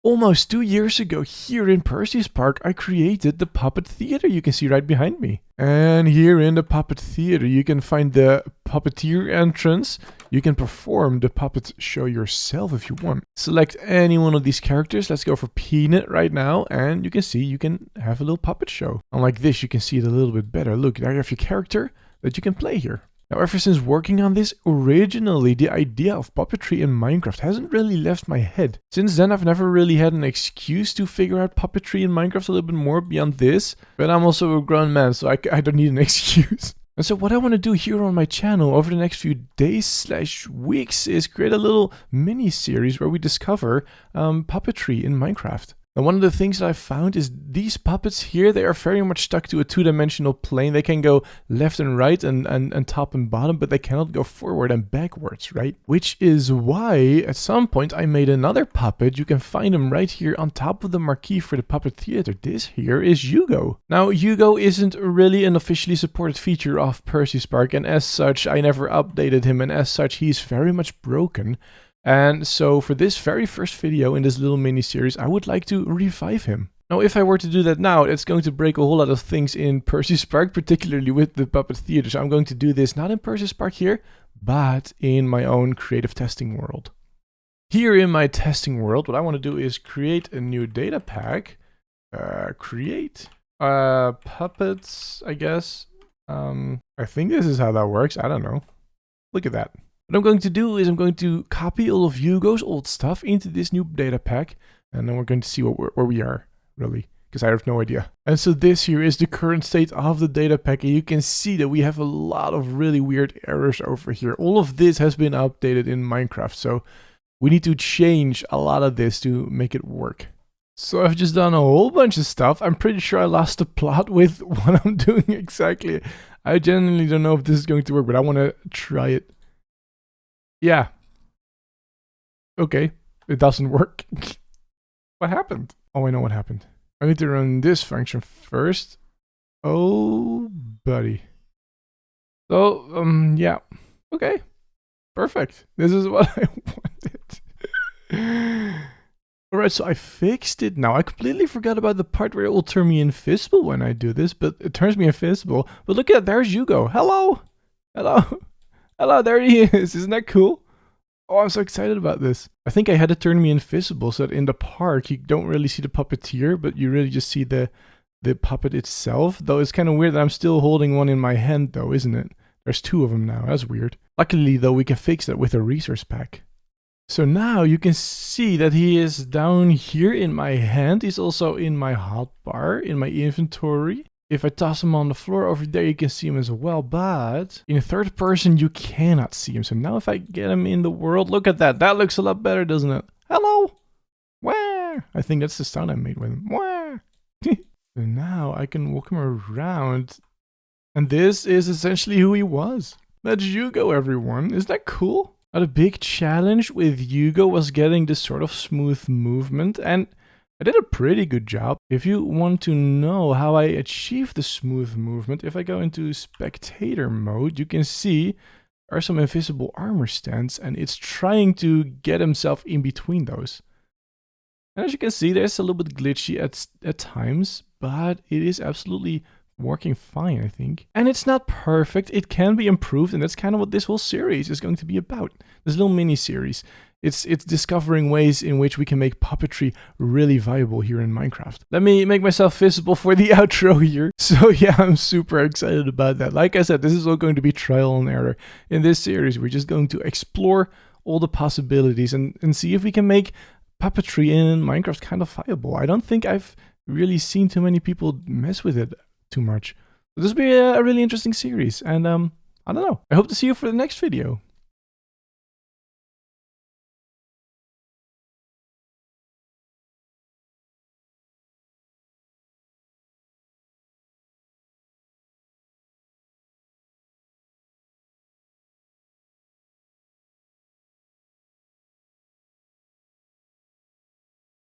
Almost 2 years ago here in Percy's Park, I created the Puppet Theater you can see right behind me. And here in the Puppet Theater, you can find the puppeteer entrance. You can perform the puppet show yourself if you want. Select any one of these characters. Let's go for Peanut right now. And you can see you can have a little puppet show. Unlike this, you can see it a little bit better. Look, there you have your character that you can play here. Now, ever since working on this, originally the idea of puppetry in Minecraft hasn't really left my head. Since then, I've never really had an excuse to figure out puppetry in Minecraft a little bit more beyond this. But I'm also a grown man, so I don't need an excuse. And so what I want to do here on my channel over the next few days/weeks is create a little mini-series where we discover puppetry in Minecraft. And one of the things that I found is these puppets here, they are very much stuck to a two-dimensional plane. They can go left and right and top and bottom, but they cannot go forward and backwards, right? Which is why at some point I made another puppet. You can find him right here on top of the marquee for the Puppet Theater. This here is Hugo. Now, Hugo isn't really an officially supported feature of Percy's Park, and as such, I never updated him, and as such, he's very much broken. And so for this very first video in this little mini-series, I would like to revive him. Now, if I were to do that now, it's going to break a whole lot of things in Percy's Park, particularly with the Puppet Theater. So I'm going to do this not in Percy's Park here, but in my own creative testing world. Here in my testing world, what I want to do is create a new data pack. Create puppets, I guess. I think this is how that works. I don't know. Look at that. What I'm going to do is I'm going to copy all of Hugo's old stuff into this new data pack, and then we're going to see where we are, really, because I have no idea. And so this here is the current state of the data pack, and you can see that we have a lot of really weird errors over here. All of this has been updated in Minecraft, so we need to change a lot of this to make it work. So I've just done a whole bunch of stuff. I'm pretty sure I lost the plot with what I'm doing exactly. I genuinely don't know if this is going to work, but I want to try it. Yeah. Okay. It doesn't work. What happened? Oh, I know what happened. I need to run this function first. Oh, buddy. So, yeah. Okay. Perfect. This is what I wanted. Alright, so I fixed it now. I completely forgot about the part where it will turn me invisible when I do this, but it turns me invisible. But look at that, there's Hugo. Hello! Hello! Hello, there he is. Isn't that cool? Oh, I'm so excited about this. I think I had to turn me invisible so that in the park you don't really see the puppeteer, but you really just see the puppet itself. Though it's kind of weird that I'm still holding one in my hand though, isn't it? There's two of them now. That's weird. Luckily though, we can fix that with a resource pack. So now you can see that he is down here in my hand. He's also in my hotbar, in my inventory. If I toss him on the floor over there, you can see him as well, but in third person, you cannot see him. So now if I get him in the world, look at that. That looks a lot better, doesn't it? Hello? Where? I think that's the sound I made with him. Where? So now I can walk him around. And this is essentially who he was. That's Hugo, everyone. Isn't that cool? Now, the big challenge with Hugo was getting this sort of smooth movement, and I did a pretty good job. If you want to know how I achieved the smooth movement, if I go into spectator mode, you can see there are some invisible armor stands, and it's trying to get himself in between those. And as you can see, there's a little bit glitchy at times, but it is absolutely working fine, I think. And it's not perfect, it can be improved, and that's kind of what this whole series is going to be about. This little mini-series. It's discovering ways in which we can make puppetry really viable here in Minecraft. Let me make myself visible for the outro here. So yeah, I'm super excited about that. Like I said, this is all going to be trial and error. In this series, we're just going to explore all the possibilities and see if we can make puppetry in Minecraft kind of viable. I don't think I've really seen too many people mess with it too much. So this will be a really interesting series, and I don't know. I hope to see you for the next video.